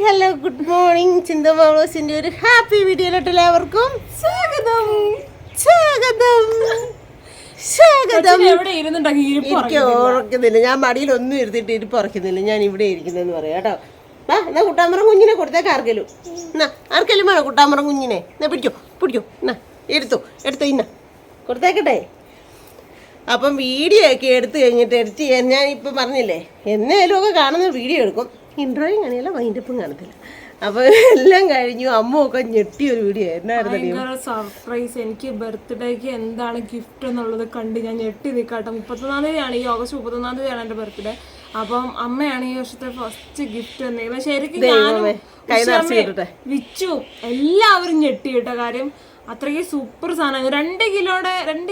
Hello good morning. ചിന്തമാളോസിന്റെ ഒരു happy വീഡിയോയിലോട്ട് എല്ലാവർക്കും സ്വാഗതം. ഉറക്കുന്നില്ല, ഞാൻ മടിയിലൊന്നും ഇരുത്തിട്ട് ഇരിപ്പ് ഉറക്കുന്നില്ല. ഞാൻ ഇവിടെ ഇരിക്കുന്നെന്ന് പറയാം കേട്ടോ. എന്നാ കുട്ടാമ്പറം കുഞ്ഞിനെ കൊടുത്തേക്ക് ആർക്കെങ്കിലും. ആർക്കെങ്കിലും വേണോ കുട്ടാമ്പറം കുഞ്ഞിനെ? എന്നാ പിടിക്കോ എന്നാ എടുത്തോ ഇന്ന കൊടുത്തേക്കട്ടെ. അപ്പം വീഡിയോ ഒക്കെ എടുത്തു കഴിഞ്ഞിട്ട് എഡിറ്റ് ചെയ്യാൻ ഞാൻ ഇപ്പം പറഞ്ഞില്ലേ, എന്നേലും ഒക്കെ കാണുന്ന വീഡിയോ എടുക്കും. ഇൻട്രോയും കാണില്ല, വൈൻഡപ്പും കാണത്തില്ല. അപ്പോൾ എല്ലാം കഴിഞ്ഞു. അമ്മ ഒക്കെ ഞെട്ടിയൊരു വീഡിയോ എന്നായിരുന്നു സർപ്രൈസ്. എനിക്ക് ബർത്ത്ഡേക്ക് എന്താണ് ഗിഫ്റ്റ് എന്നുള്ളത് കണ്ട് ഞാൻ ഞെട്ടി നിൽക്കാട്ടെ. 31-ാം തീയതിയാണ്, ഈ ഓഗസ്റ്റ് 31-ാം തീയതിയാണ് എൻ്റെ ബർത്ത്ഡേ. അപ്പം അമ്മയാണ് ഈ വർഷത്തെ ഫസ്റ്റ് ഗിഫ്റ്റ് തന്നേക്കുന്നത്. ശരിക്കും ഞാനും വിച്ചു എല്ലാവരും ഞെട്ടി കേട്ട കാര്യം. അത്രയ്ക്ക് സൂപ്പർ സാധനം. 2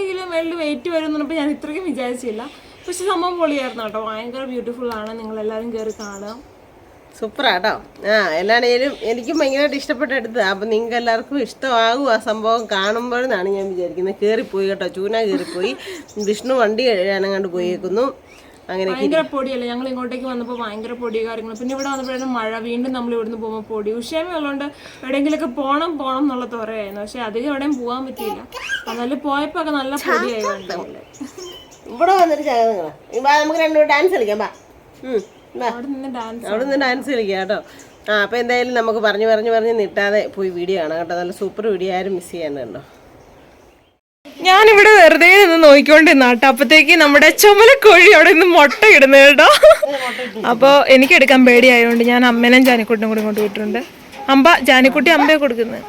കിലോ മേളിൽ വെയിറ്റ് വരും എന്ന് പറഞ്ഞപ്പോൾ ഞാൻ ഇത്രയ്ക്കും വിചാരിച്ചില്ല. പക്ഷെ സംഭവം പൊളിയായിരുന്നു കേട്ടോ. ഭയങ്കര ബ്യൂട്ടിഫുൾ ആണ്. നിങ്ങളെല്ലാവരും കയറി കാണുക. സൂപ്പറാട്ടോ. എല്ലാണേലും എനിക്കും ഭയങ്കരമായിട്ട് ഇഷ്ടപ്പെട്ടെടുത്തത്. അപ്പം നിങ്ങൾക്ക് എല്ലാവർക്കും ഇഷ്ടമാകും ആ സംഭവം കാണുമ്പോഴെന്നാണ് ഞാൻ വിചാരിക്കുന്നത്. കയറിപ്പോയി കേട്ടോ, ചൂന കയറിപ്പോയി. വിഷ്ണു വണ്ടി കഴുകാനങ്ങാണ്ട് പോയേക്കുന്നു. അങ്ങനെ ഭയങ്കര പൊടിയല്ലേ. ഞങ്ങൾ ഇങ്ങോട്ടേക്ക് വന്നപ്പോൾ ഭയങ്കര പൊടി കാര്യങ്ങൾ. പിന്നെ ഇവിടെ വന്നപ്പോഴാണ് മഴ. വീണ്ടും നമ്മൾ ഇവിടുന്ന് പോകുമ്പോൾ പൊടി. ഉഷയമേ ഉള്ളതുകൊണ്ട് എവിടെയെങ്കിലുമൊക്കെ പോകണം എന്നുള്ള തുറയായിരുന്നു. പക്ഷെ അധികം എവിടെയും പോകാൻ പറ്റിയില്ല. എന്നാലും പോയപ്പോൾ ഒക്കെ നല്ല പൊടിയായി. ഇവിടെ വന്നിട്ട് നമുക്ക് രണ്ടുപേരും ഡാൻസ് കളിക്കാം. അവിടെ നിന്ന് ഡാൻസ് കളിക്കാം കേട്ടോ. അപ്പോൾ എന്തായാലും നമുക്ക് പറഞ്ഞ് നിട്ടാതെ പോയി വീഡിയോ കാണാം കേട്ടോ. നല്ല സൂപ്പർ വീഡിയോ, ആരും മിസ് ചെയ്യാനുണ്ടോ. ഞാനിവിടെ വെറുതെ നിന്ന് നോക്കിക്കൊണ്ടിരുന്നാട്ടോ. അപ്പത്തേക്ക് നമ്മുടെ ചുമലക്കോഴി അവിടെ നിന്ന് മുട്ട ഇടുന്നു കേട്ടോ. അപ്പോൾ എനിക്ക് എടുക്കാൻ പേടിയായതുകൊണ്ട് ഞാൻ അമ്മേനും ജാനിക്കുട്ടിനും കൂടി കൊണ്ട് വിട്ടിട്ടുണ്ട്. ജാനിക്കുട്ടി അമ്പയെ കൊടുക്കുന്നത്.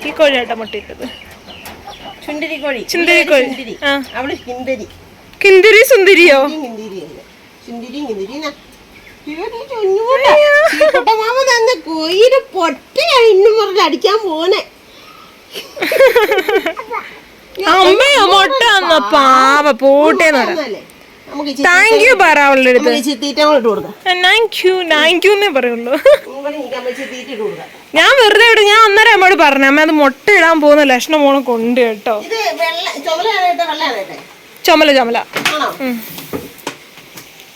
ഈ കോഴിയാട്ടോ മുട്ട ഇട്ടത്. ചുന്തിരി കോഴി. കിന്തിരി സുന്ദരിയോ? അടിക്കാൻ പോണേ അമ്മയോ മുട്ട വന്ന പാവ പോട്ടേന്ന് താങ്ക് യു പറ അവളുടെ അടുത്ത്. താങ്ക് യു എന്നേ പറയുള്ളൂ. ഞാൻ വെറുതെ ഇവിടെ ഞാൻ അന്നേരം അമ്മയോട് പറഞ്ഞു, അമ്മ അത് മുട്ട ഇടാൻ പോകുന്ന ലക്ഷണം മോളെ കൊണ്ട് കേട്ടോ.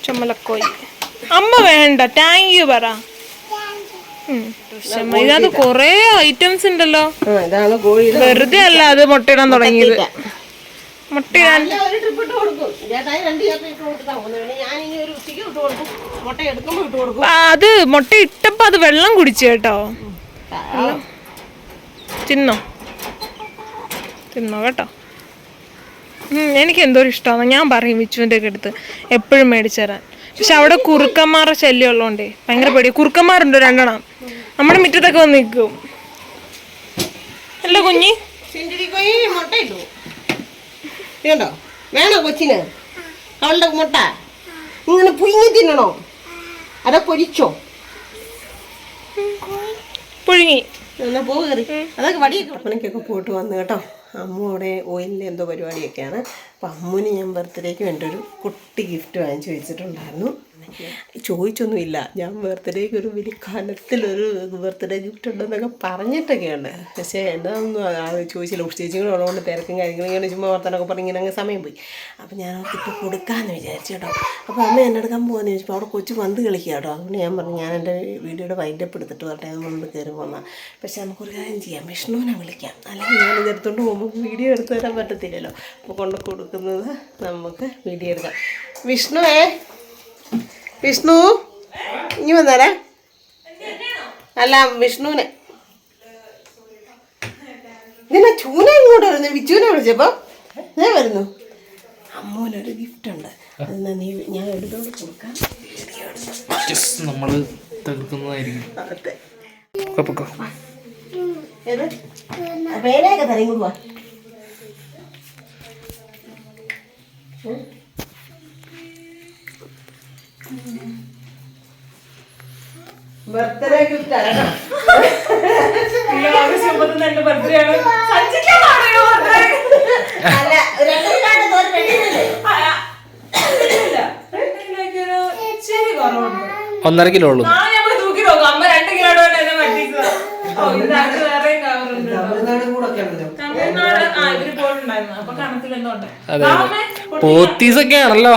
ചുമലക്കോയി. അമ്മ വേണ്ട, താങ്ക് യു പറ. ഇതിനകത്ത് കൊറേ ഐറ്റംസ് ഉണ്ടല്ലോ. വെറുതെ അല്ല അത് മുട്ടയിടാൻ തുടങ്ങിയത്. മുട്ടയിടാൻ അത് മുട്ട ഇട്ടപ്പോ അത് വെള്ളം കുടിച്ചു കേട്ടോ. തിന്നോ കേട്ടോ. എനിക്ക് എന്തോരം ഇഷ്ടമാണ്. ഞാൻ പറയും വിച്ചുവിൻ്റെ ഒക്കെ അടുത്ത് എപ്പോഴും മേടിച്ചു തരാൻ. പക്ഷെ അവിടെ കുറുക്കന്മാരുടെ ശല്യം ഉള്ളതുകൊണ്ടേ ഭയങ്കര പേടി. കുറുക്കന്മാരുണ്ട് 2 എണ്ണം നമ്മുടെ മുറ്റത്തൊക്കെ വന്ന് നിൽക്കും. അല്ല കുഞ്ഞി മുട്ട ഇട്ടു കേട്ടോ. വേണോ കൊച്ചിന് അവളുടെ മുട്ട? ഇങ്ങനെ പുഴുങ്ങി തിന്നണോ അതോ പൊരിച്ചോ? പുഴുങ്ങി. എന്നാ പോ കയറി. അതൊക്കെ വടിയൊക്കെ പണിക്കൊക്കെ പോയിട്ട് വന്നു കേട്ടോ. അമ്മയുടെ ഓയിലിൻ്റെ എന്തോ പരിപാടിയൊക്കെയാണ്. അപ്പം അമ്മുവിന് ഞാൻ ബർത്ത്ഡേക്ക് വേണ്ടി ഒരു കുട്ടി ഗിഫ്റ്റ് വാങ്ങിച്ചു വെച്ചിട്ടുണ്ടായിരുന്നു. ചോദിച്ചൊന്നുമില്ല. ഞാൻ ബർത്ത്ഡേക്ക് ഒരു വലിയ കനത്തിലൊരു ബർത്ത്ഡേ ഗിഫ്റ്റ് ഉണ്ടെന്നൊക്കെ പറഞ്ഞിട്ടൊക്കെയുണ്ട്. പക്ഷേ എന്താണെന്നും ചോദിച്ചില്ല. ചേച്ചികളും ഉള്ളതുകൊണ്ട് തിരക്കും കാര്യങ്ങളും ഇങ്ങനെ ചുമ്മാ വർത്തനൊക്കെ പറഞ്ഞ് ഇങ്ങനെ അങ്ങ് സമയം പോയി. അപ്പം ഞാൻ അവർക്ക് കൊടുക്കാമെന്ന് വിചാരിച്ചു കേട്ടോ. അപ്പോൾ അമ്മ എന്നെ എടുക്കാൻ പോകുമെന്ന് ചോദിച്ചപ്പോൾ അവിടെ കൊച്ചു പന്ത് കളിക്കുക കേട്ടോ. അതുകൊണ്ട് ഞാൻ പറഞ്ഞു ഞാൻ എൻ്റെ വീഡിയോയുടെ വൈൻഡപ്പ് എടുത്തിട്ട് വരട്ടെ, അതുകൊണ്ട് കയറി പോന്നാൽ. പക്ഷേ നമുക്കൊരു കാര്യം ചെയ്യാം, വിഷ്ണുവിനെ വിളിക്കാം. അല്ലെങ്കിൽ ഞാൻ ഇതെടുത്തോണ്ട് പോകുമ്പോൾ വീഡിയോ എടുത്തു തരാൻ പറ്റത്തില്ലല്ലോ. അപ്പോൾ കൊണ്ട് കൊടുക്കുന്നത് നമുക്ക് വീഡിയോ എടുക്കാം. വിഷ്ണു ഇനി വന്നേരേ. അല്ല വിഷ്ണുവിനെ. ഇതിനെ ചൂന ഇങ്ങോട്ട് വരുന്നു. വിച്ചുവിനെ വിളിച്ചപ്പോൾ ഞാൻ വരുന്നു. അമ്മൂനൊരു ഗിഫ്റ്റ് ഉണ്ട്. അതെന്നാ നീ ഞാൻ എടുത്തോണ്ട് കൊടുക്കാം. നമ്മള് തകർക്കുന്നതായിരിക്കും. പേരൊക്കെ തരയും പോവാ. ബർത്ത്ഡേ ഗിഫ്റ്റ് ആണ്. ഒന്നര കിലോ ഉള്ളൂ. അതെ പോത്തീസൊക്കെ ആണല്ലോ.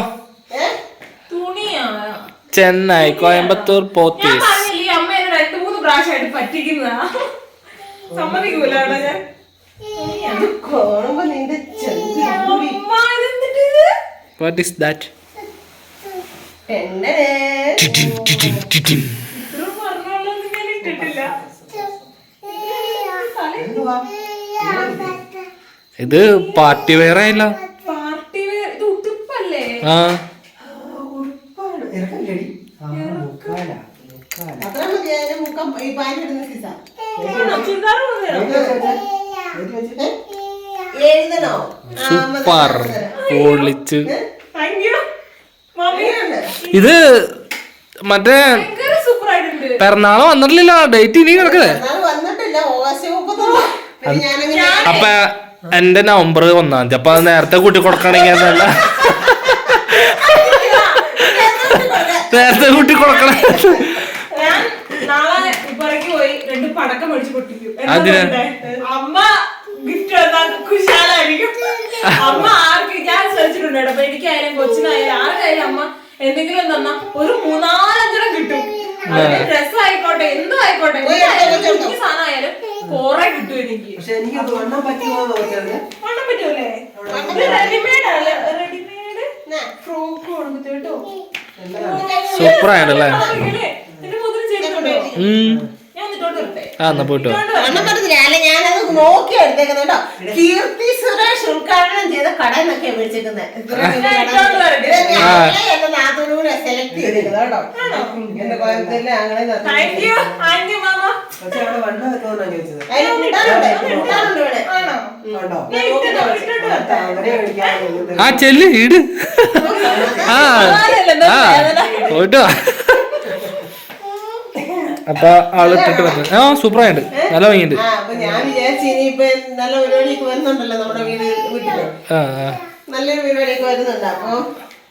ചെന്നൈ, കോയമ്പത്തൂർ പോത്തീസ്. പ്രാവശ്യമായിട്ട് പറ്റിക്കുന്നതാ. സമ്മതിക്കൂല അവിടെ ഞാൻ. അത് കാണുമ്പോ നിന്റെ ചെറുതി അമ്മ, ഇതെന്തിട്ട് ഇത്? What is that? എന്നെ ഇത്രയും പറഞ്ഞോളൊന്നും ഞാൻ ഇട്ടിട്ടില്ല. എന്തുവാ ഇത് പാർട്ടി വെയർ ആയില്ല. പാർട്ടി വെയർ ഇത് ഉടുപ്പല്ലേ? ആ ഉറപ്പാണ് ഇറക്കല്ലേടി അത്ര മതി അതിന് മുക്കം ഈ പാൻറ് ഇടുന്ന സീസ ചുരിദാർ കൊണ്ടുവരാം. എഴുതണോ സൂപ്പർ പൊളിച്ച്. Thank you mummy. ഇത് മറ്റേ ഭയങ്കര സൂപ്പർ ആയിട്ടുണ്ട്. പിറന്നാള് വന്നിട്ടില്ലല്ലോ, ഡേറ്റ് ഇനി കിടക്കതേ. വന്നിട്ടില്ല ഓഗസ്റ്റ് 30. പിന്നെ ഞാനങ്ങനെ അപ്പൊ എന്റെ നവംബർ 1-ാം തീയതി. അപ്പൊ അത് നേരത്തെ കൂട്ടി കൊടുക്കണെങ്കിൽ നേരത്തെ കൂട്ടി കൊടുക്കണ. ഞാൻ നാളെ ഇപ്പറയ്ക്ക് പോയി 2 പടക്കം മേടിച്ച് പൊട്ടിക്കും. അതിന്? അമ്മ ഗിഫ്റ്റ് തന്നാൽ കുശാലായിരിക്കും. അമ്മ ആർക്ക് ഞാൻ ശ്രദ്ധിച്ചിട്ടുണ്ട് കേട്ടോ. അപ്പൊ എനിക്കായാലും കൊച്ചിനായാലും ആർക്കായാലും അമ്മ എന്തെങ്കിലും തന്നാ ഒരു 3-4 കിട്ടും. അതിന് ഡ്രസ് ആയിക്കോട്ടെ എന്തോ ആയിക്കോട്ടെ സാധനം ആയാലും കൊറേ കിട്ടും എനിക്ക്. പക്ഷെ എനിക്ക് വണ്ണം പറ്റുമോ നോക്കിയത് വണ്ണം പറ്റൂലേ? റെഡിമെയ്ഡ് അല്ലേ? റെഡിമെയ്ഡ് ഫ്രോക്ക് കൊടുത്തു കേട്ടോ. സൂപ്പർ ആയിട്ടല്ലേ. ഇതിന്റെ മുതൽ ചെയ്തിട്ടുണ്ടോ? ഞാൻ എന്നിട്ടോട്ട് വരട്ടെ. ആ എന്നാ പോയിട്ടോ. വണ്ണം പറ്റത്തില്ല. അല്ല ഞാനത് നോക്കി എടുത്തേക്കുന്നത് കേട്ടോ. കീർത്തി സുരേഷ് ഉദ്ഘാടനം ചെയ്ത കട എന്നൊക്കെയാ മേടിച്ചേക്കുന്നത്. നാത്തോടുകൂടെ സെലക്ട് ചെയ്തിരിക്കുന്നത് കേട്ടോ. എന്റെ കോയമ്പത്തൂരിലെ അങ്ങനെ താങ്ക് യു ആന്റി മാമ. പക്ഷെ അവിടെ വണ്ണം എത്തുമെന്നാ ചോദിച്ചത്. അതിന് കിട്ടാറുണ്ട് ഇവിടെ. ആണോ? ഉണ്ടോ? ഇട്ടിട്ട് വരട്ടെ. അങ്ങനെ മേടിക്കാൻ ആ ചെല്ല് ഇട്. ആ ആ പോയിട്ടോ. അപ്പൊ ആള് ഇട്ടിട്ട് വന്നത് ആ സൂപ്പർ ആയിട്ട് നല്ല ഭംഗിയുണ്ട്. അപ്പൊ ഞാൻ വിചാരിച്ചു ഇനിയിപ്പൊ നല്ല പരിപാടിയൊക്കെ വരുന്നുണ്ടല്ലോ നമ്മുടെ വീട്ടില്. നല്ലൊരു പരിപാടിയൊക്കെ വരുന്നുണ്ട്. അപ്പൊ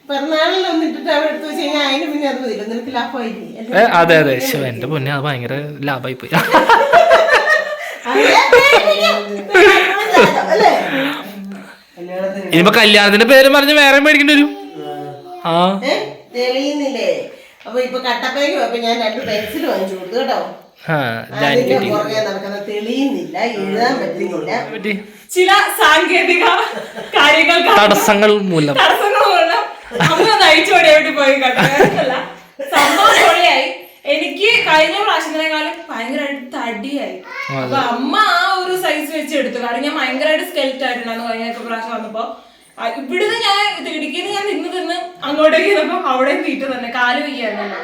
പിറന്നാളിലൊന്നും ഇട്ടിട്ട് അവിടെ എടുത്തു വെച്ച് കഴിഞ്ഞാൽ അതിന് പിന്നെ അത് വരില്ല. നിനക്ക് ലാഭമായില്ലേ? അതെ അതെ. എന്റെ പൊന്നെ അത് ഭയങ്കര ലാഭമായി പോയി. അല്ലേ ഇനിയിപ്പോ കല്യാണത്തിന്റെ പേര് പറഞ്ഞ് വേറെ മേടിക്കേണ്ടി വരും. ആ തെളിയുന്നില്ലേ? അപ്പൊ ഇപ്പൊ കട്ടപ്പയ്ക്ക് പോയപ്പോ ഞാൻ 2 പെൻസിൽ വാങ്ങിച്ചു കൊടുത്തു കേട്ടോ. ആ അതിന്റെ പുറകെ നടക്കുന്ന തെളിയുന്നില്ല, എഴുതാൻ പറ്റുന്നില്ല. ചില സാങ്കേതിക കാര്യങ്ങൾ തടസ്സങ്ങൾ മൂലം അമ്മ നയിച്ചു വേണ്ടി പോയി കണ്ടല്ല. സംഭവം പൊളിയായി. എനിക്ക് കഴിഞ്ഞ പ്രാവശ്യത്തിനേക്കാളും ഭയങ്കരമായിട്ട് തടിയായി. അപ്പൊ അമ്മ ആ ഒരു സൈസ് വെച്ച് എടുത്തു. കാരണം ഞാൻ ഭയങ്കരമായിട്ട് സ്കെൽറ്റ് ആയിട്ടുണ്ടായിരുന്നു കഴിഞ്ഞ പ്രാവശ്യം വന്നപ്പോ. ഇവിടുന്ന് ഞാൻ ഇടുക്കിന്ന് ഞാൻ തിന്ന് അങ്ങോട്ടേക്ക് ചെന്നപ്പോ അവിടെ തീറ്റ തന്നെ കാല് വയ്യായിരുന്നല്ലോ.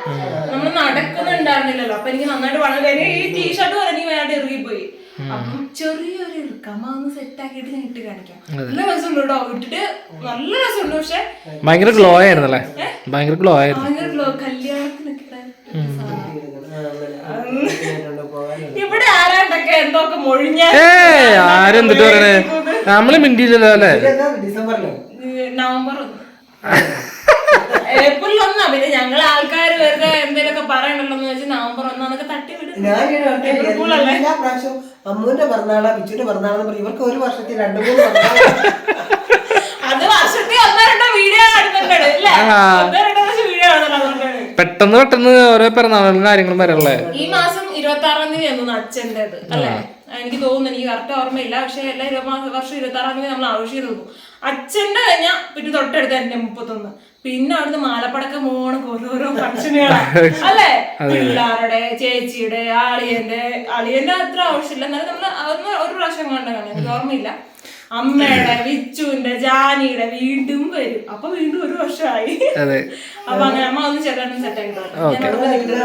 നമ്മൾ നടക്കുന്നുണ്ടായിരുന്നില്ലല്ലോ. അപ്പൊ എനിക്ക് നന്നായിട്ട് വളരെ ഈ ടീഷർട്ട് പറഞ്ഞ് വേണ്ടി ഇറുകിപ്പോയി. അപ്പം ചെറിയൊരു ഇറുക്കമ്മ ഒന്ന് സെറ്റ് ആക്കിയിട്ട് ഞാൻ ഇട്ട് കാണിക്കാം. നല്ല രസമുണ്ട് കേട്ടോ. ഇട്ടിട്ട് നല്ല രസമുണ്ട്. പക്ഷെ ഭയങ്കര ഗ്ലോ ആയിരുന്നല്ലേ? ഭയങ്കര ഗ്ലോ ആയിരുന്നു. ഭയങ്കര ഗ്ലോ. കല്യാണത്തിനൊക്കെ ഇവിടെ ആരാണ്ടൊക്കെ എന്തൊക്കെ മൊഴിഞ്ഞ ആരെന്തിട്ട് പറയണേ? നമ്മള് മിണ്ടിയില്ലല്ലോ അല്ലേ? നവംബർ 1 ഏപ്രിൽ 1 പിന്നെ ഞങ്ങൾ ആൾക്കാർ വെറുതെ എന്തെങ്കിലുമൊക്കെ പറയണല്ലോ എന്ന് വെച്ചാൽ നവംബർ 1 തട്ടി വിടും. എല്ലാ പ്രാവശ്യവും അമ്മൂന്റെ പിറന്നാളാ ബിച്ചുന്റെ പിറന്നാളെന്ന് പറയും. ഇവർക്ക് ഒരു വർഷത്തിൽ 2-3 പിറന്നാളാ. അത് വർഷത്തിൽ 1-2 വീഡിയോ കാണുന്നുണ്ട് അല്ലേ? 1-2 വീഡിയോ കാണുന്നുണ്ട്. പെട്ടെന്ന് ഓരോ പിറന്നാളുകളും കാര്യങ്ങളും വരല്ലേ? ഈ മാസം 26-ാം തീയതി ആയിരുന്നു അച്ഛൻ്റെത് അല്ലേ? എനിക്ക് തോന്നുന്നു. എനിക്ക് കറക്റ്റ് ഓർമ്മയില്ല. പക്ഷെ എല്ലാ വർഷം 26-ാം തീയതി നമ്മൾ ആവശ്യം തോന്നും. അച്ഛന്റെ കഴിഞ്ഞാൽ പിന്നെ തൊട്ടടുത്ത് എന്റെ 31. പിന്നെ അവിടുന്ന് മാലപ്പടക്കം പോകണം ഓരോരോ ഫംഗ്ഷനുകളാണ് അല്ലേ? പിള്ളേരുടെ, ചേച്ചിയുടെ, അളിയന്റെ അത്ര ആവശ്യമില്ല. എന്നാലും നമ്മൾ ഒരു പ്രാവശ്യം കണ്ടാണ്. എനിക്ക് ഓർമ്മയില്ല. അമ്മയുടെ, വിച്ചുവിന്റെ, ജാനിയുടെ വീണ്ടും വരും. അപ്പൊ വീണ്ടും ഒരു വർഷമായി. അപ്പൊ അങ്ങനെ അമ്മ ഒന്ന് ചെറുതായിട്ട് സെറ്റ് ആക്കി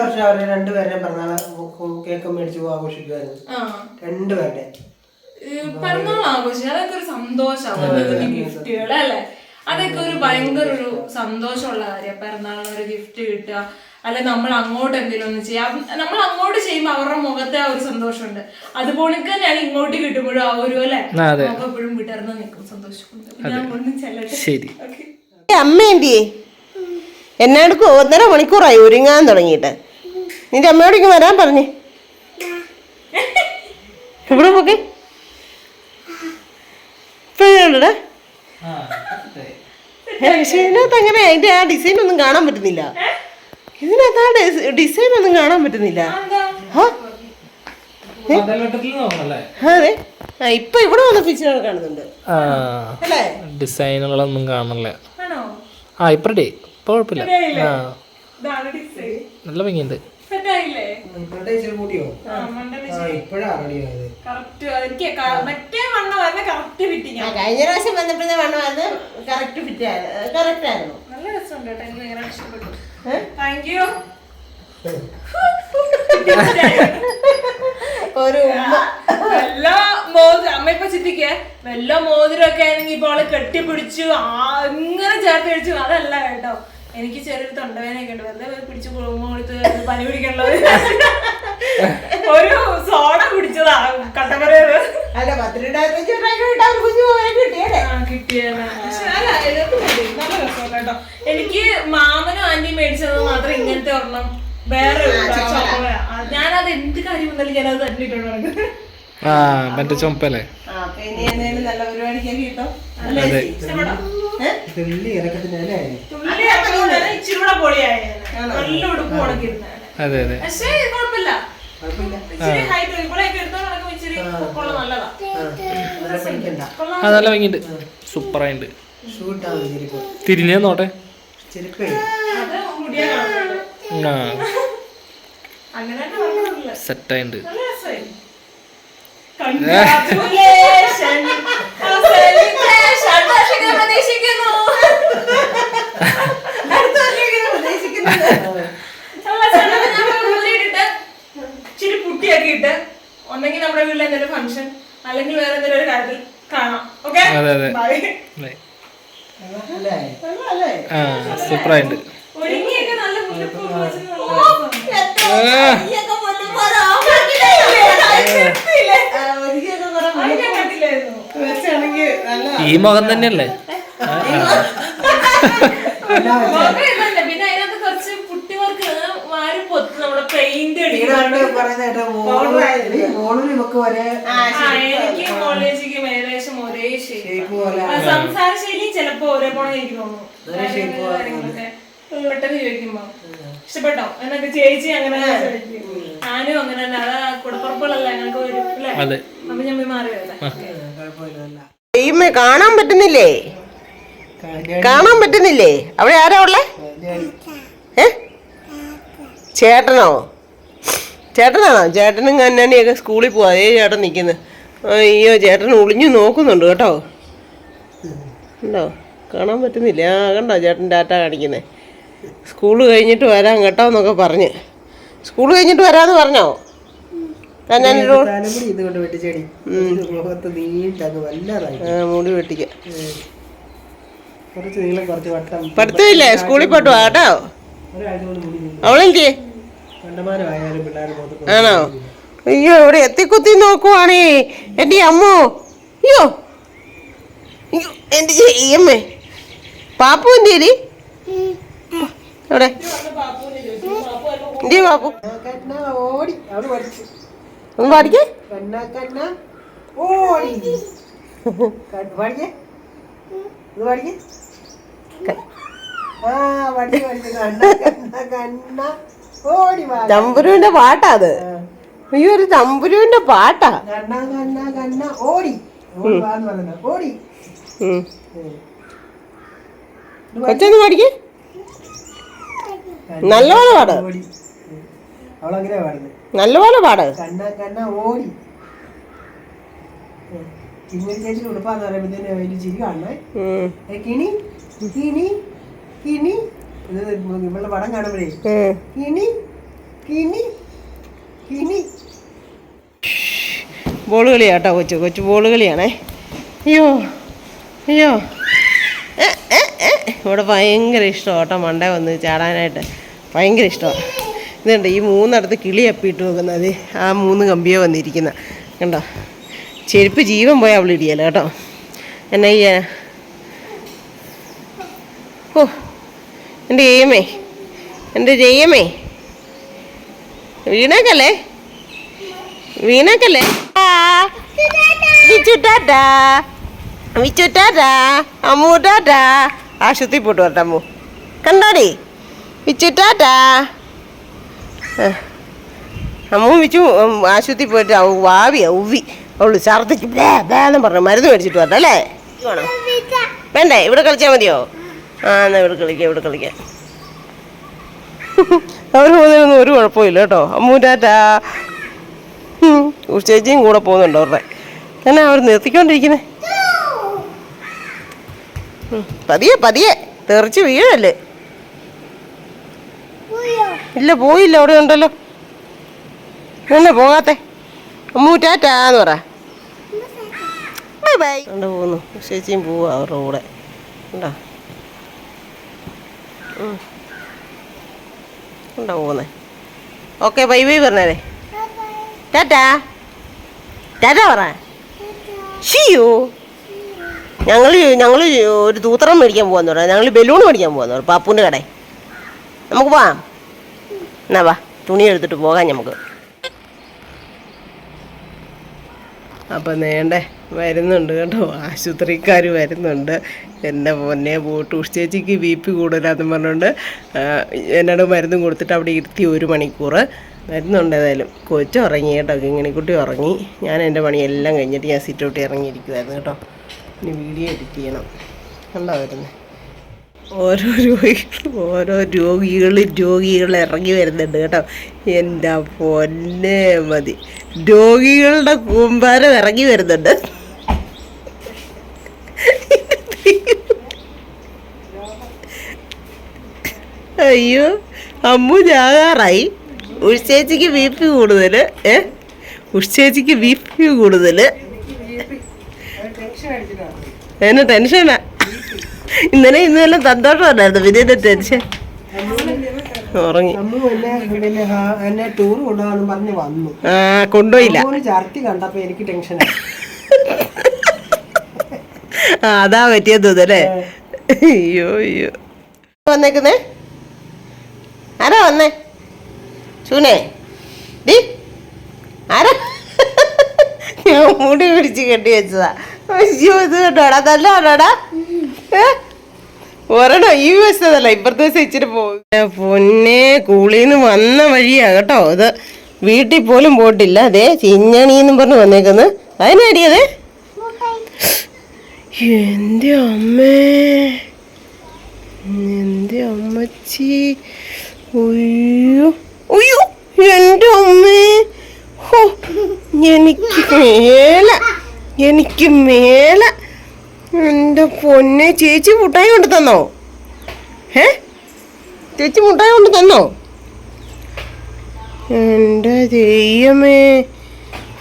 വർഷം അവരെ 2 പേരുടെ പിറന്നാള് കേക്ക് മേടിച്ചു ആഘോഷിക്കുമായിരുന്നു. 2 പേരുടെ പിറന്നാൾ ആഘോഷിക്കും. അതൊക്കെ ഒരു സന്തോഷമാണ്. ഗിഫ്റ്റുകൾ അല്ലേ? അതൊക്കെ ഒരു ഭയങ്കര ഒരു സന്തോഷമുള്ള കാര്യം. പിറന്നാളിന് ഒരു ഗിഫ്റ്റ് കിട്ടുക, അല്ലെ നമ്മൾ അങ്ങോട്ട് എന്തെങ്കിലും ഒന്ന് ചെയ്യാം. നമ്മൾ അങ്ങോട്ട് ചെയ്യുമ്പോൾ അവരുടെ മുഖത്തെ ആ ഒരു സന്തോഷമുണ്ട്. അതുപോലെ തന്നെയാണ് ഇങ്ങോട്ട് കിട്ടുമ്പോഴും ആ ഒരു അല്ലെ നമുക്ക് എപ്പോഴും വിടർന്ന് നിൽക്കും സന്തോഷം. ശരി. അമ്മ എന്തിയേ എന്നാടുക്കും 1.5 മണിക്കൂറായി ഒരുങ്ങാൻ തുടങ്ങിയിട്ട്. നിന്റെ അമ്മയോടേക്ക് വരാൻ പറഞ്ഞേ. ഇവിടെ പോക്കെ ഇപ്പഴാണടാ. ഇതിനകത്ത് അങ്ങനെ അതിന്റെ ആ ഡിസൈൻ ഒന്നും കാണാൻ പറ്റുന്നില്ല. ഇതിനകത്ത് ആ ഡിസൈൻ ഒന്നും കാണാൻ പറ്റുന്നില്ല. അതെ ഇപ്പൊ ഇവിടെ വന്ന പിക്ചർ കാണുന്നുണ്ട് അല്ലേ? ഡിസൈനുകളൊന്നും കാണില്ല. ആണോ? ആ ഇപ്പൊ റെഡി, ഇപ്പൊ കുഴപ്പമില്ല. ആ ഇതാണ് ഡിസൈൻ. നല്ല ഭംഗിയുണ്ട്. സെറ്റായില്ലേ? കഴിഞ്ഞ പ്രാവശ്യം വന്നപ്പോഴത്തെ വണ്ണമായിരുന്നു കറക്റ്റ് ഫിറ്റ് കറക്റ്റ് ആയിരുന്നു. നല്ല രസമുണ്ട് കേട്ടോ, എനിക്ക് ഭയങ്കര ഇഷ്ടപ്പെട്ടു. Thank you. ഒരു അമ്മ ഇപ്പൊ ചിന്തിക്ക വല്ല മോതിരൊക്കെ ആണെങ്കിൽ ഇപ്പോൾ അവള് കെട്ടിപ്പിടിച്ചു ഇങ്ങനെ ചേർത്ത് കഴിച്ചു. അതല്ല കേട്ടോ, എനിക്ക് ചെറിയൊരു തൊണ്ടവേനൊക്കെ ഉണ്ട്. വെറുതെ പിടിച്ച് കൊടുത്ത് പനി പിടിക്കണത്. ഒരു സോഡ കുടിച്ചതാ കട്ടപ്പറയത്. അല്ല 10,000 കിട്ടിയത്. നല്ല രസം കേട്ടോ. എനിക്ക് മാമനും ആന്റിയും മേടിച്ചത് മാത്രം ഇങ്ങനത്തെ ഒരെണ്ണം. വേറെ ഞാനത് എന്ത് കാര്യം വന്നാലും ഞാനത് തന്നിട്ടുണ്ട്. ആ മറ്റേ ചുമപ്പല്ലേ? നല്ല പരിപാടിക്കൊക്കെ കിട്ടും. ഇച്ചിരൂടെ പൊളിയായ നല്ല ഉടുപ്പ് ഉണക്കിരുന്ന. അതെ അതെ. പക്ഷേ കുഴപ്പമില്ല, ഇച്ചിരി ഹൈറ്റ് ഇവിടെയൊക്കെ എടുത്തോണ്ട് നടക്കുമ്പോ ഇച്ചിരി കൊള്ള നല്ലതാ. ആ നല്ല ഭംഗിയുണ്ട്, സൂപ്പറായിട്ടുണ്ട്. തിരിഞ്ഞേ നോട്ടെ. അത് മുടിയാ അങ്ങനെ സെറ്റായിട്ടുണ്ട്. നല്ല രസമായി. ഇച്ചിരി പുട്ടിയൊക്കെ ഇട്ട് ഒന്നെങ്കിൽ നമ്മുടെ വീട്ടിൽ എന്തെങ്കിലും ഫംഗ്ഷൻ അല്ലെങ്കിൽ വേറെ എന്തെങ്കിലും ഒരു കാര്യത്തിൽ കാണാം. ഓക്കെ, സൂപ്പറായിട്ടുണ്ട്. ഒരുങ്ങിയൊക്കെ നല്ല ഈ മുഖം തന്നെയല്ലേ? പിന്നെ അതിനകത്ത് കുറച്ച് പുട്ടി വർക്ക് വാരി പൊത്ത് നമ്മുടെ പെയിന്റ് എനിക്ക് കോളേജിക്കും ഏകദേശം ഒരേ ഷേപ്പ്. സംസാര ശൈലിയും ചിലപ്പോ ഒരേ പോണെന്ന് എനിക്ക് തോന്നുന്നു. പെട്ടെന്ന് ചോദിക്കുമ്പോ ഇഷ്ടപ്പെട്ടോ എന്നൊക്കെ ചേച്ചി അങ്ങനെ ഞാനും അങ്ങനെ തന്നെ. അതാ കുടപ്പുറപ്പുകളല്ല ഞങ്ങൾക്ക് വരും അല്ലേ? അപ്പൊ ഞാൻ മാറി വരാം. കാണാൻ പറ്റുന്നില്ലേ? കാണാൻ പറ്റുന്നില്ലേ? അവിടെ ആരാ ഉള്ളേ? ചേട്ടനോ? ചേട്ടനാണോ? ചേട്ടനും കന്നാണിയൊക്കെ സ്കൂളിൽ പോവാ. ചേട്ടൻ നിൽക്കുന്നത്. അയ്യോ, ചേട്ടൻ ഒളിഞ്ഞു നോക്കുന്നുണ്ട് കേട്ടോ. ഉണ്ടോ? കാണാൻ പറ്റുന്നില്ല. ആ കണ്ടോ ചേട്ടൻ ടാറ്റ കാണിക്കുന്നത്. സ്കൂൾ കഴിഞ്ഞിട്ട് വരാം കേട്ടോ എന്നൊക്കെ പറഞ്ഞ്. സ്കൂൾ കഴിഞ്ഞിട്ട് വരാമെന്ന് പറഞ്ഞോ? മുടി വെട്ടിക്കാം. പഠിത്തമില്ലേ? സ്കൂളിൽ പോയിട്ട് വാ കേട്ടോ. അവളെനിക്ക് ആണോ? അയ്യോ, ഇവിടെ എത്തിക്കുത്തി നോക്കുവാണേ എൻ്റെ അമ്മോ. അയ്യോ അയ്യോ, എൻ്റെ ചെയ്യമ്മേ. പാപ്പു എന്തേരി? എവിടെ എന്തേ പാപ്പു? ഒന്ന് പാടിക്കേ. തമ്പുരുവിന്റെ പാട്ടാ അത്. അയ്യോ, ഒരു തമ്പുരുവിന്റെ പാട്ടാ. കൊച്ചൊന്ന് പാടിക്കേ. നല്ലപോലെ പാട്, നല്ലപോലെ പാട്. ചേച്ചി ഉടുപ്പാന്ന് പറയുമ്പോഴത്തേന് ചിരി കാണണേ. കിണി കിണി കിണി ഇവളുടെ പടം കാണുമ്പോഴേ കിണി കിണി കിണി. ബോൾ കളിയാട്ടോ, കൊച്ചു കൊച്ചു ബോൾ കളിയാണേ. അയ്യോ അയ്യോ, ഇവിടെ ഭയങ്കര ഇഷ്ടമാണ് കേട്ടോ മണ്ടേ വന്ന് ചാടാനായിട്ട്. ഭയങ്കര ഇഷ്ടമാണ്. ഇതുണ്ട് ഈ 3 കിളി അപ്പിയിട്ട് നോക്കുന്നത്. ആ 3 കമ്പിയോ വന്നിരിക്കുന്ന കണ്ടോ. ചെരുപ്പ് ജീവൻ പോയാൽ അവൾ ഇടിയല്ലോ കേട്ടോ. എന്നാ ചെയ്യാനാ? ഓ, എൻ്റെ ജയമേ, എൻ്റെ ജയമേ. വീണേക്കല്ലേ, വീണേക്കല്ലേ. വിച്ചുട്ടാ വിച്ചുട്ടാ അമ്മൂട്ടാ. ആശുപത്രി പോട്ട് വരട്ടെ അമ്മു. കണ്ടോടി വിച്ചുട്ടാ. അമ്മ വെച്ചു ആശുപത്രി പോയിട്ട് വാവിയാ ഉവ്വി അവള് ഛർദ്ദിച്ച് ബേന്ന് പറഞ്ഞു മരുന്ന് മേടിച്ചിട്ട് വരണം അല്ലേ? വേണോ വേണ്ടേ? ഇവിടെ കളിച്ചാൽ മതിയോ? എന്നാ ഇവിടെ കളിക്കാം. അവർ പോകുന്നതിനൊന്നും ഒരു കുഴപ്പമില്ല കേട്ടോ. അമ്മൂറ്റാറ്റാ. ചേച്ചിയും കൂടെ പോകുന്നുണ്ട് അവരുടെ. എന്നാ അവർ നിർത്തിക്കൊണ്ടിരിക്കുന്നേ? പതിയെ തെറിച്ച് വീഴല്ലേ? ഇല്ല പോയില്ല, അവിടെ ഉണ്ടല്ലോ. എന്നാ പോകാത്തെ? അമ്മൂറ്റാറ്റാന്ന് പറ. Bye bye. കണ്ടു പോകുന്നു. ചേച്ചിയും പോവാ അവരുടെ കൂടെ. ഉണ്ടോ ഉണ്ടോ പോകുന്നേ? ഓക്കെ ബൈ ബൈ പറഞ്ഞേ. ടാറ്റാ പറ. ഷിയോ ഞങ്ങൾ ഒരു തൂത്തറം മേടിക്കാൻ പോകാന്ന് പറയാം. ഞങ്ങൾ ബലൂൺ മേടിക്കാൻ പോകാന്ന് പറയാം പാപ്പൂൻ്റെ കടയിൽ. നമുക്ക് പോവാം. എന്നാ വാ, തുണി എടുത്തിട്ട് പോകാം നമുക്ക്. അപ്പം നേണ്ടേ വരുന്നുണ്ട് കേട്ടോ, ആശുപത്രിക്കാർ വരുന്നുണ്ട്. എൻ്റെ പൊന്നെ ടൂഷ് ചേച്ചിക്ക് BP കൂടുതലാന്ന് പറഞ്ഞുകൊണ്ട് എന്നോട് മരുന്നും കൊടുത്തിട്ട് അവിടെ ഇരുത്തി 1 മണിക്കൂർ വരുന്നുണ്ട്. ഏതായാലും കൊച്ചു ഉറങ്ങി കേട്ടോ, കിങ്ങിണിക്കുട്ടി ഉറങ്ങി. ഞാൻ എൻ്റെ പണിയെല്ലാം കഴിഞ്ഞിട്ട് ഞാൻ സിറ്റൗട്ടിൽ ഇറങ്ങിയിരിക്കുമായിരുന്നു കേട്ടോ. ഇനി വീഡിയോ എഡിറ്റ് ചെയ്യണം. കണ്ടോ വരുന്നത്? ഓരോ രോഗികൾ ഇറങ്ങി വരുന്നുണ്ട് കേട്ടോ. എൻ്റെ പൊന്നെ മതി, രോഗികളുടെ കൂമ്പാരം ഇറങ്ങി വരുന്നുണ്ട്. അയ്യോ അമ്മു ജാകാറായി. ഉഷ്ചേച്ചിക്ക് BP കൂടുതൽ. ഉഷ്ചേച്ചിക്ക് BP കൂടുതൽ. എന്നെ ടെൻഷനാ. ഇന്നെല്ലാം സന്തോഷമല്ലായിരുന്നു, പിന്നെ എന്റെ ടെൻഷൻ. ഉറങ്ങി. എന്നെ ടൂർ കൊണ്ടുപോകാന്ന് പറഞ്ഞ് വന്നു. കൊണ്ടുപോയില്ല. ഛർദി കണ്ടപ്പോ എനിക്ക് ടെൻഷനായി. അതാ പറ്റിയത് തോന്നല്ലേ? അയ്യോ വന്നേക്കുന്നേ? ആരാ വന്നേ? ചൂനേ ഡി ആരാ? ഞാൻ മുടി പിടിച്ച് കെട്ടി വെച്ചതാ. അയ്യോ ഇത് കേട്ടോടാ, നല്ലതാണോടാ? ഒരെണ്ണം ഈ വശത്തല്ല, ഇപ്പുറത്തെ വശം ഇച്ചിരി പോകും. പൊന്നെ കൂളിന്ന് വന്ന വഴിയാ കേട്ടോ. ഇത് വീട്ടിൽ പോലും പോയിട്ടില്ല. അതെ ചിഞ്ഞണിന്നും പറഞ്ഞ് വന്നേക്കുന്നത്. അതിനടിയതേ എൻ്റെ അമ്മേ, എൻ്റെ അമ്മച്ചി. ഉയ്യോ എൻ്റെ അമ്മേ. ഹോ എനിക്ക് മേല. എൻ്റെ പൊന്നെ, ചേച്ചി മുട്ടായി കൊണ്ട് തന്നോ? ചേച്ചി മുട്ടായി കൊണ്ട് തന്നോ? എൻ്റെ ദൈവമേ.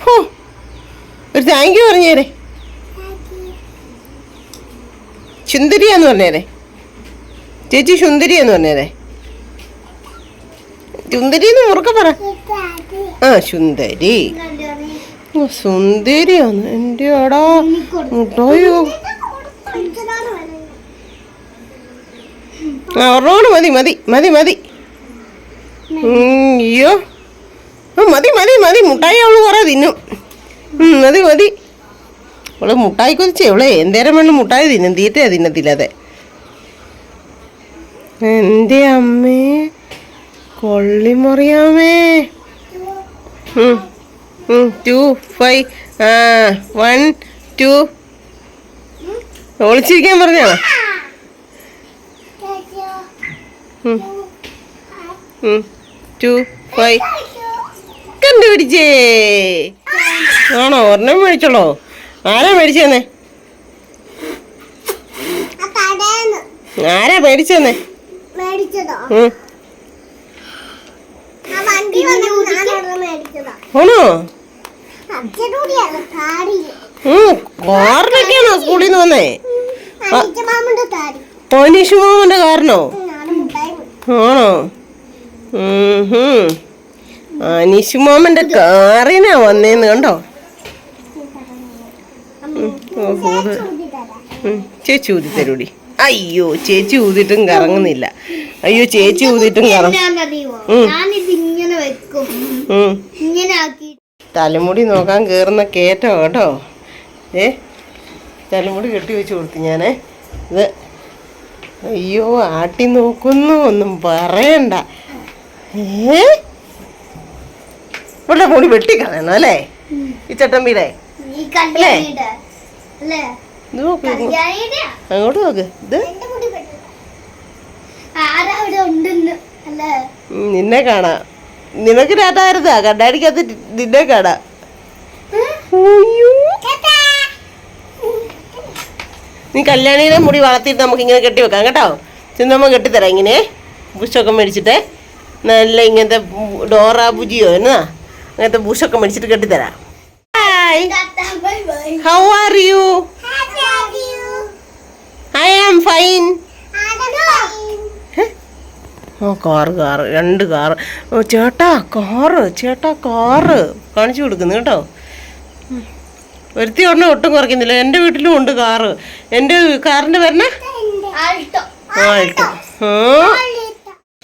ഹോ ഒരു താങ്ക് യു പറഞ്ഞേരെ. സുന്ദരിയാന്ന് പറഞ്ഞേരെ. ചേച്ചി സുന്ദരിയാന്ന് പറഞ്ഞേരെ. സുന്ദരിന്ന് ഉറക്കെ പറ. സുന്ദരി സുന്ദരിയാന്ന്. എൻ്റെ അടാ മുട്ടായോ. ഒരെണ്ണോട് മതി. അയ്യോ മതി. മുട്ടായി അവള് കുറെ തിന്നും. മതി. അവള് മുട്ടായി കൊതിച്ചേ. അവളെ എന്തേരം വേണം മുട്ടായി തിന്നും, തീറ്റയാ തിന്നത്തില്ലാതെ. എൻ്റെ അമ്മേ കൊള്ളിമറിയാമേ. 2 5 1 2 ഒളിച്ചിരിക്കാൻ പറഞ്ഞാണോ? 2 5 കണ്ടുപിടിച്ചേ. ആണോ? ഒരെണ്ണം മേടിച്ചോളോ? ആരാ മേടിച്ചെന്നേ? ആരാ മേടിച്ചെന്നേ? ആണോ? കാറിനൊക്കെയാണോ സ്കൂളിൽ നിന്ന് വന്നേ? അനീഷുമാമന്റെ കാറിനോ? ആണോ? അനീഷുമാമന്റെ കാറിനാ വന്നേന്ന് കണ്ടോ? ചേച്ചി ഊതി തരൂടി. അയ്യോ ചേച്ചി ഊതിട്ടും കറങ്ങുന്നില്ല. ചേച്ചി ഊതിട്ടും തലമുടി നോക്കാൻ കേറുന്ന കേറ്റോ കേട്ടോ. തലമുടി കെട്ടി വെച്ച് കൊടുത്തു ഞാനേ. ഇത് അയ്യോ ആട്ടി നോക്കുന്നു, ഒന്നും പറയണ്ട. ഇവിടെ മുടി വെട്ടിക്കളയണം അല്ലേ ഈ ചട്ടമ്പിയുടെ അല്ലേ ഇത് നോക്ക് അങ്ങോട്ട് നോക്ക് ഇത് നിന്നെ കാണാം നിനക്ക് രാട്ടായിരുന്നാ കണ്ണാടിക്കകത്ത് നിന്നെ കാണാം നീ കല്യാണിയുടെ മുടി വളർത്തിയിട്ട് നമുക്ക് ഇങ്ങനെ കെട്ടി വെക്കാം കേട്ടോ ചിന്നമ്മ കെട്ടിത്തരാം ഇങ്ങനെ ബുഷൊക്കെ മേടിച്ചിട്ട് നല്ല ഇങ്ങനത്തെ ഡോറ ബുജിയോ എന്നാ അങ്ങനത്തെ ബുഷൊക്കെ മേടിച്ചിട്ട് കെട്ടിത്തരാം. Hi, how are you? I am fine. Oh car രണ്ട് കാറ്. ഓ ചേട്ടാ കാറ് കാണിച്ചു കൊടുക്കുന്നു കേട്ടോ. ഒരുത്തി ഒരെണ്ണം ഒട്ടും കുറയ്ക്കുന്നില്ല. എൻ്റെ വീട്ടിലും ഉണ്ട് കാറ്. എൻ്റെ കാറിൻ്റെ പേരണ ആൾട്ടോ.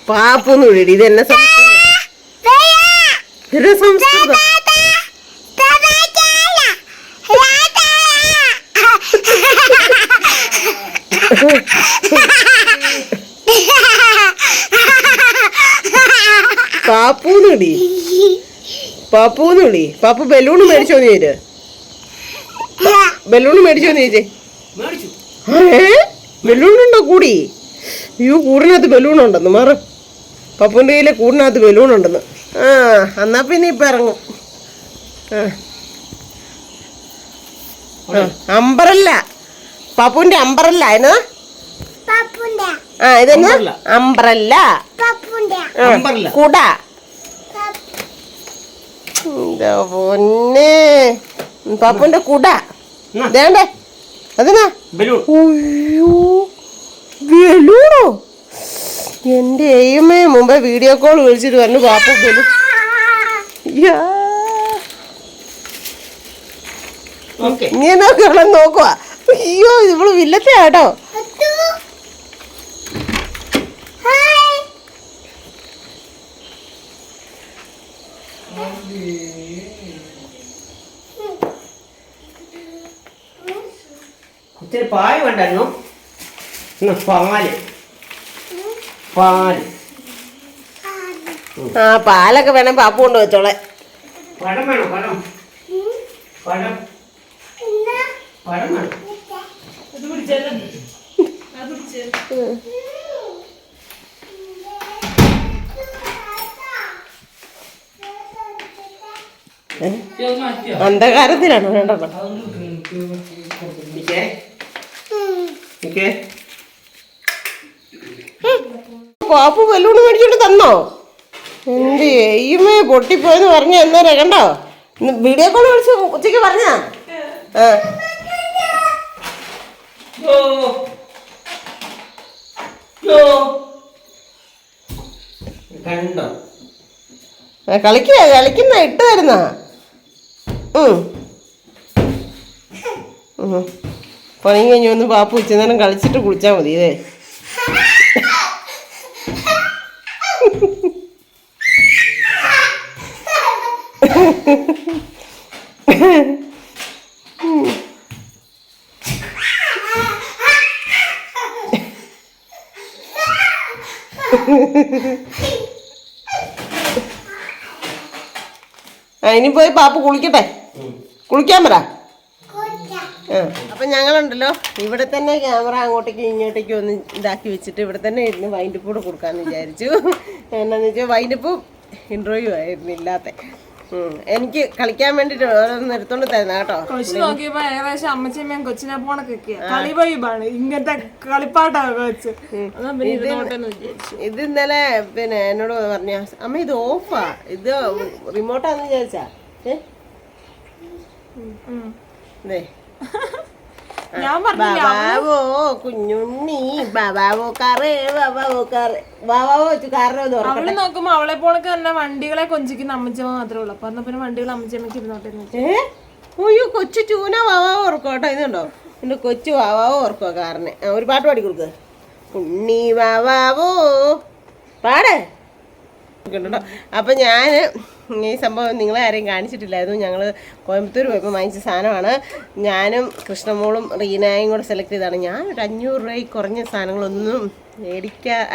പാപ്പൊന്നും വിളി. ഇത് എന്നെ സംസ്കൃതം. പാപ്പൂന്ന് വിളി. പാപ്പു ബലൂണ് മേടിച്ചോന്ന് ചോദിച്ചു. ബലൂണ് മേടിച്ചോന്ന് ചോദിച്ചേ. ബലൂണുണ്ടോ കൂടി? അയ്യോ കൂടിനകത്ത് ബലൂണുണ്ടെന്ന് മാറ്. പപ്പുവിൻ്റെ കയ്യിലെ കൂടിനകത്ത് ബലൂണുണ്ടെന്ന്. ആ എന്നാ പിന്നെ ഇപ്പം ഇറങ്ങും. അമ്പറല്ല, പപ്പുവിൻ്റെ അമ്പറല്ല. അതിനാ ഇതെന്നാ അമ്പറല്ല കുട. പൊന്നെ പപ്പുവിൻ്റെ കുട വേണ്ടേ? അതിനാ ബലൂണോ? എൻ്റെ എയ്യമ്മേ മുമ്പേ വീഡിയോ കോൾ വിളിച്ചിട്ട് പറഞ്ഞു പാപ്പ ബലൂൺ. നീ നോക്കി ഇവിടെ നോക്കുവാ. അയ്യോ ഇവള് വില്ലത്തെ ആട്ടോ. ഇത്തിരി പാല് വേണ്ടായിരുന്നു. പാല് ആ പാലൊക്കെ വേണം പാപ്പു കൊണ്ട് വെച്ചോളെ. പഴം വേണോ? പഴം വേണം. അന്ധകാരത്തിലാണോ? വേണ്ടോ പാപ്പു ബലൂണ് മേടിച്ചോണ്ട് തന്നോ? എന്ത് എയ്യുമേ പൊട്ടിപ്പോയെന്ന് പറഞ്ഞ എന്നേരെ കണ്ടോ? വീഡിയോ കോൾ വിളിച്ച് ഉച്ചയ്ക്ക് പറഞ്ഞാ കണ്ടോ? കളിക്കുന്ന ഇട്ട് തരുന്ന പണി കഴിഞ്ഞ് വന്ന് പാപ്പു ഉച്ചനേരം കളിച്ചിട്ട് കുളിച്ചാൽ മതി. ഇതേ ഇനി പോയി പാപ്പു കുളിക്കട്ടെ. കുളിക്കാൻ പറ. അപ്പം ഞങ്ങളുണ്ടല്ലോ ഇവിടെ തന്നെ ക്യാമറ അങ്ങോട്ടേക്കും ഇങ്ങോട്ടേക്കും ഒന്ന് ഇതാക്കി വെച്ചിട്ട് ഇവിടെ തന്നെ ഇരുന്ന് വൈൻഡപ്പ് കൂടെ കൊടുക്കാമെന്ന് വിചാരിച്ചു. എന്നാന്ന് വെച്ചാൽ വൈൻഡപ്പും ഇൻട്രോയും ആയിരുന്നു ഇല്ലാത്ത. എനിക്ക് കളിക്കാൻ വേണ്ടിട്ട് ഓരോന്ന് എടുത്തോണ്ട് തരുന്ന കേട്ടോ. കൊച്ചു നോക്കിയപ്പോ ഏകദേശം അമ്മച്ചമ്മയും കൊച്ചിനെ പോണൊക്കെ കളി വൈബാണ്. ഇങ്ങനത്തെ കളിപ്പാട്ടൊക്കെ വെച്ച് ഇത് ഇന്നലെ പിന്നെ എന്നോട് പറഞ്ഞ അമ്മ ഇത് ഓഫാ, ഇത് റിമോട്ടാന്ന് വിചാരിച്ചാ. ബാബാവോ കുഞ്ഞുണ്ണി ബാബാവോ കാറ് അവള് നോക്കുമ്പോ അവളെ പോണക്ക് തന്നെ വണ്ടികളെ കൊഞ്ചിക്കുന്ന അമ്മച്ചമ്മ മാത്രമേ ഉള്ളൂ. അപ്പൊ പിന്നെ വണ്ടികൾ അമ്മച്ചമ്മക്ക് ഇരുന്നോട്ടെ. അയ്യോ കൊച്ചു ചൂന വാവാവോ ഓർക്കോ കേട്ടോ. ഇതുണ്ടോ എന്റെ കൊച്ചു വാവാവോ ഓർക്കോ കാറിന്. ഒരു പാട്ട് പാടി കൊടുക്കുക. ഉണ്ണി വാവാവോ പാടേ കേട്ടോ. അപ്പൊ ഞാൻ ഈ സംഭവം നിങ്ങളെ ആരെയും കാണിച്ചിട്ടില്ലായിരുന്നു. ഞങ്ങൾ കോയമ്പത്തൂർ പോയപ്പോൾ വാങ്ങിച്ച സാധനമാണ്. ഞാനും കൃഷ്ണമോളും റീനയും കൂടെ സെലക്ട് ചെയ്തതാണ്. ഞാൻ ഒരു 500 രൂപയ്ക്ക് കുറഞ്ഞ സാധനങ്ങളൊന്നും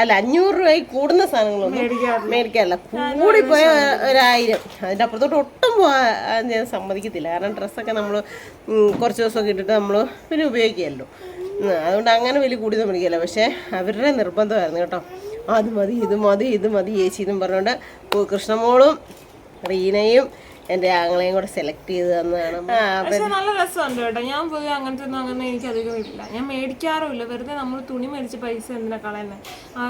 അല്ല 500 രൂപയ്ക്ക് കൂടുന്ന സാധനങ്ങളൊന്നും മേടിക്കാറില്ല. കൂടിപ്പോയ 1000. അതിൻ്റെ അപ്പുറത്തോട്ട് ഒട്ടും പോകാൻ ഞാൻ സമ്മതിക്കത്തില്ല. കാരണം ഡ്രസ്സൊക്കെ നമ്മൾ കുറച്ച് ദിവസമൊക്കെ ഇട്ടിട്ട് നമ്മൾ പിന്നെ ഉപയോഗിക്കുമല്ലോ. അതുകൊണ്ട് അങ്ങനെ വലിയ കൂടിയൊന്നും മേടിക്കില്ല. പക്ഷേ അവരുടെ നിർബന്ധമായിരുന്നു കേട്ടോ. അത് മതി ഇത് മതി ചേച്ചി എന്നും പറഞ്ഞുകൊണ്ട് കൃഷ്ണമോളും റീനയും എൻ്റെ ആങ്ങളെയും കൂടെ സെലക്ട് ചെയ്ത് തന്നതാണ്. പക്ഷെ നല്ല രസമുണ്ട് കേട്ടോ. ഞാൻ പോയി അങ്ങനത്തെ ഒന്നും അങ്ങനെ എനിക്ക് അധികം ഇല്ല. ഞാൻ മേടിക്കാറുമില്ല. വെറുതെ നമ്മൾ തുണി മേടിച്ച് പൈസ എന്തിനാ കളയുന്നത്.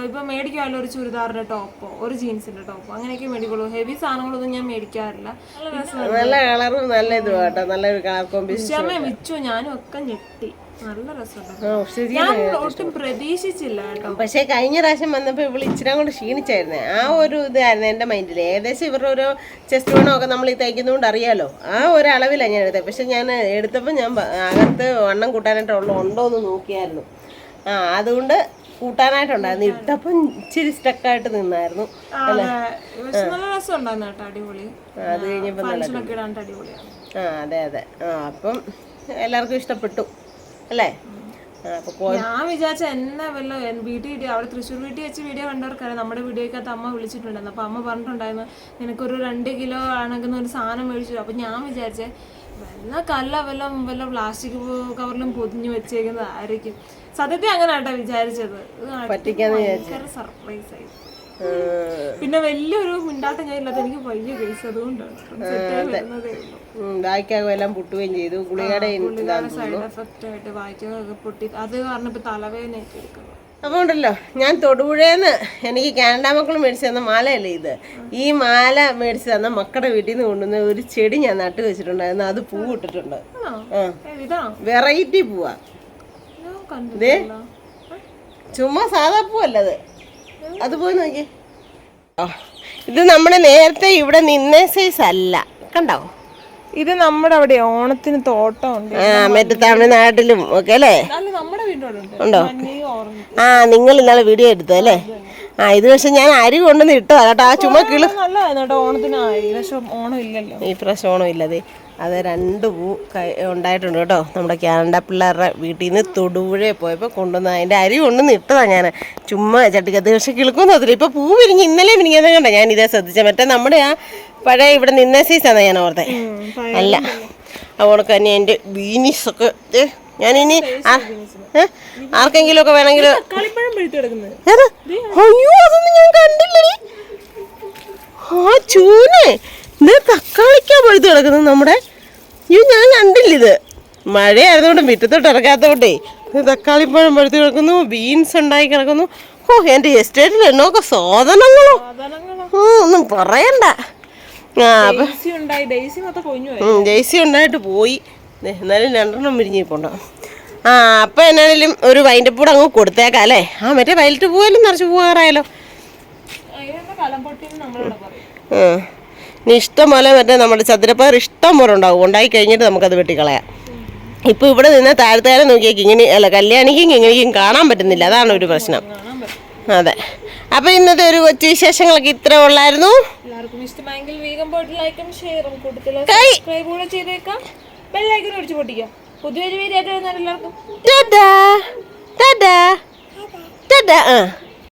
ഇപ്പം മേടിക്കാമല്ലോ ഒരു ചുരിദാറിൻ്റെ ടോപ്പോ ഒരു ജീൻസിൻ്റെ ടോപ്പോ അങ്ങനെയൊക്കെ മേടിക്കുള്ളൂ. ഹെവി സാധനങ്ങളൊന്നും ഞാൻ മേടിക്കാറില്ല. നല്ല രസമാണ്. നല്ല കളറും നല്ല ഇത് കേട്ടോ. നല്ലൊരു കളർ കോമ്പിനേഷൻ. വിച്ചു ഞാനും ഒക്കെ ഞെട്ടി. നല്ല രസമുണ്ട്. ഞാൻ ഒട്ടും പ്രതീക്ഷിച്ചില്ല കേട്ടോ. പക്ഷേ കഴിഞ്ഞ പ്രാവശ്യം വന്നപ്പോൾ ഇവള് ഇച്ചിരി കൊണ്ട് ക്ഷീണിച്ചായിരുന്നു. ആ ഒരു ഇതായിരുന്നു എൻ്റെ മൈൻഡിൽ. ഏകദേശം ഇവരുടെ ഓരോ ചെസ്റ്റ് വേണമൊക്കെ നമ്മൾ ഈ തയ്ക്കുന്നതുകൊണ്ട് അറിയാലോ. ആ ഒരു അളവിലാണ് ഞാൻ എടുത്തത്. പക്ഷെ ഞാൻ എടുത്തപ്പോൾ ഞാൻ അകത്ത് വണ്ണം കൂട്ടാനായിട്ടുള്ള ഉണ്ടോ എന്ന് നോക്കിയായിരുന്നു. അതുകൊണ്ട് കൂട്ടാനായിട്ടുണ്ടായിരുന്നു. ഇട്ടപ്പം ഇച്ചിരി സ്റ്റക്കായിട്ട് നിന്നായിരുന്നു. നല്ല രസം ഉണ്ടായിരുന്നു കേട്ടോ. അടിപൊളി. അത് കഴിഞ്ഞപ്പോൾ അതെ. അപ്പം എല്ലാവർക്കും ഇഷ്ടപ്പെട്ടു അല്ലേ? ഞാൻ വിചാരിച്ച എന്നെ വല്ല വീട്ടിൽ അവിടെ തൃശ്ശൂർ വീട്ടിൽ വെച്ച് വീഡിയോ കണ്ടവർക്കറിയാം. നമ്മുടെ വീഡിയോക്കകത്ത് അമ്മ വിളിച്ചിട്ടുണ്ടായിരുന്നു. അപ്പോൾ അമ്മ പറഞ്ഞിട്ടുണ്ടായിരുന്നു നിനക്കൊരു 2 കിലോ ആണെങ്കിൽ ഒരു സാധനം മേടിച്ചു. അപ്പം ഞാൻ വിചാരിച്ചേ വല്ല പ്ലാസ്റ്റിക് കവറിലും പൊതിഞ്ഞു വെച്ചേക്കുന്നതായിരിക്കും. സത്യത്തിൽ അങ്ങനെ ആട്ടോ വിചാരിച്ചത്. ഭയങ്കര സർപ്രൈസ് ആയി. പിന്നെ വലിയൊരു മിണ്ടാട്ടം ഞാൻ ഇല്ലാത്ത എനിക്ക് വലിയ കേസ്. അതുകൊണ്ടാണ് എല്ലാം പൊട്ടുകയും ചെയ്തു. ഗുളികയുടെ സൈഡ് എഫക്റ്റ് ആയിട്ട് വായിക്കൊക്കെ പൊട്ടി. അത് കാരണം ഇപ്പൊ തലവേദനയൊക്കെ എടുക്കുന്നത്. അപ്പോൾ ഉണ്ടല്ലോ, ഞാൻ തൊടുപുഴേന്ന് എനിക്ക് കാനഡ മക്കൾ മേടിച്ചു തന്ന മാലയല്ലേ ഇത്. ഈ മാല മേടിച്ചു തന്ന മക്കളുടെ വീട്ടിൽ നിന്ന് കൊണ്ടുവന്ന ഒരു ചെടി ഞാൻ നട്ടു വെച്ചിട്ടുണ്ടായിരുന്നു. അത് പൂ ഇട്ടിട്ടുണ്ട്. വെറൈറ്റി പൂവാ. ഇതേ ചുമ്മാ സാധാ പൂവല്ലത്. അത് പോയി നോക്കി. ഇത് നമ്മുടെ നേരത്തെ ഇവിടെ നിന്ന സൈസ് അല്ല. കണ്ടോ? ഇത് നമ്മുടെ അവിടെ ഓണത്തിന് തോട്ടമുണ്ട്. മറ്റേ തമിഴ്നാട്ടിലും ഒക്കെ അല്ലേ? നമ്മുടെ വീട്ടിലുണ്ട്. ഉണ്ടോ? നിങ്ങൾ ഇന്നാളെ വീഡിയോ എടുത്തല്ലേ? ഇത് പക്ഷെ ഞാൻ അരി കൊണ്ടുവന്ന് ഇട്ടതാ കേട്ടോ. ആ ചുമ്മാ നല്ലതായിരുന്നു കേട്ടോ ഓണത്തിന്. ഓണം ഇല്ലല്ലോ ഈ പ്രാവശ്യം. ഓണം ഇല്ലതേ. അത് 2 പൂ ഉണ്ടായിട്ടുണ്ട് കേട്ടോ. നമ്മുടെ കാനഡ പിള്ളേരുടെ വീട്ടിൽ നിന്ന് തൊടുപുഴയിൽ പോയപ്പോൾ കൊണ്ടുവന്ന് അതിൻ്റെ അരി കൊണ്ടുവന്ന് ഇട്ടതാണ് ഞാൻ. ചുമ്മാ ചട്ടിക്കത്ത്. പക്ഷെ കിളുക്കൊന്നും അതില്ല. ഇപ്പോൾ പൂ വിരിഞ്ഞ് ഇന്നലെ വിരിഞ്ഞത് കണ്ട. ഞാൻ ഇതേ ശ്രദ്ധിച്ച. മറ്റേ നമ്മുടെ ആ പഴയ ഇവിടെ നിന്ന സീസാണ് ഞാൻ ഓർത്തെ. അല്ല അവൾക്ക് തന്നെ എൻ്റെ ബീനീസൊക്കെ ഞാനിനി ആർക്കെങ്കിലും ഒക്കെ വേണമെങ്കിൽ. അയ്യോ അതൊന്നും ഞാൻ കണ്ടില്ലടി. ആ ചൂനെ ഇത് തക്കാളിക്കാ പഴുത്ത് കിടക്കുന്നത് നമ്മുടെ. അയ്യോ ഞാൻ കണ്ടില്ലിത്. മഴയായിരുന്നുകൊണ്ട് മുറ്റത്തോട്ട് ഇറക്കാത്തോണ്ടേ തക്കാളിപ്പഴം പഴുത്ത് കിടക്കുന്നു. ബീൻസ് ഉണ്ടായി കിടക്കുന്നു. എൻ്റെ എസ്റ്റേറ്റിൽ എന്നൊക്കെ സാധനങ്ങളോ ഒന്നും പറയണ്ട. ജെയ്സി ഉണ്ടായിട്ട് പോയി. എന്നാലും 2 വിരിഞ്ഞിപ്പോണ്ടോ. അപ്പം എന്നാലും ഒരു വൈൻഡപ്പൂടെ അങ്ങ് കൊടുത്തേക്കാം അല്ലേ? മറ്റേ വയലറ്റ് പൂവാലും നിറച്ച് പോകാറായാലോ. ഇനി ഇഷ്ടം പോലെ മറ്റേ നമ്മുടെ ചതുരപ്പയർ ഇഷ്ടം പോലെ ഉണ്ടാവും. ഉണ്ടായി കഴിഞ്ഞിട്ട് നമുക്കത് വെട്ടിക്കളയാം. ഇപ്പോൾ ഇവിടെ നിന്ന് താഴത്തേരെ നോക്കിയേക്ക് ഇങ്ങനെ അല്ല കല്യാണിക്കും ഇങ്ങനെയും കാണാൻ പറ്റുന്നില്ല. അതാണ് ഒരു പ്രശ്നം. അതെ. അപ്പോൾ ഇന്നത്തെ ഒരു കൊച്ചു വിശേഷങ്ങളൊക്കെ ഇത്ര ഉള്ളായിരുന്നു. എല്ലാവർക്കും ഇഷ്ടമായെങ്കിൽ വേഗം പോയിട്ട് ലൈക്കും ഷെയറും കൂട്ടത്തിലും സബ്സ്ക്രൈബ് കൂടെ ചെയ്തേക്കാം. ബെൽ ഐക്കൺ അടിച്ച് പൊട്ടിക്കാം. പുതിയൊരു വീഡിയോ ആയിട്ട് എല്ലാവർക്കും ടാറ്റാ ടാറ്റാ ടാറ്റാ.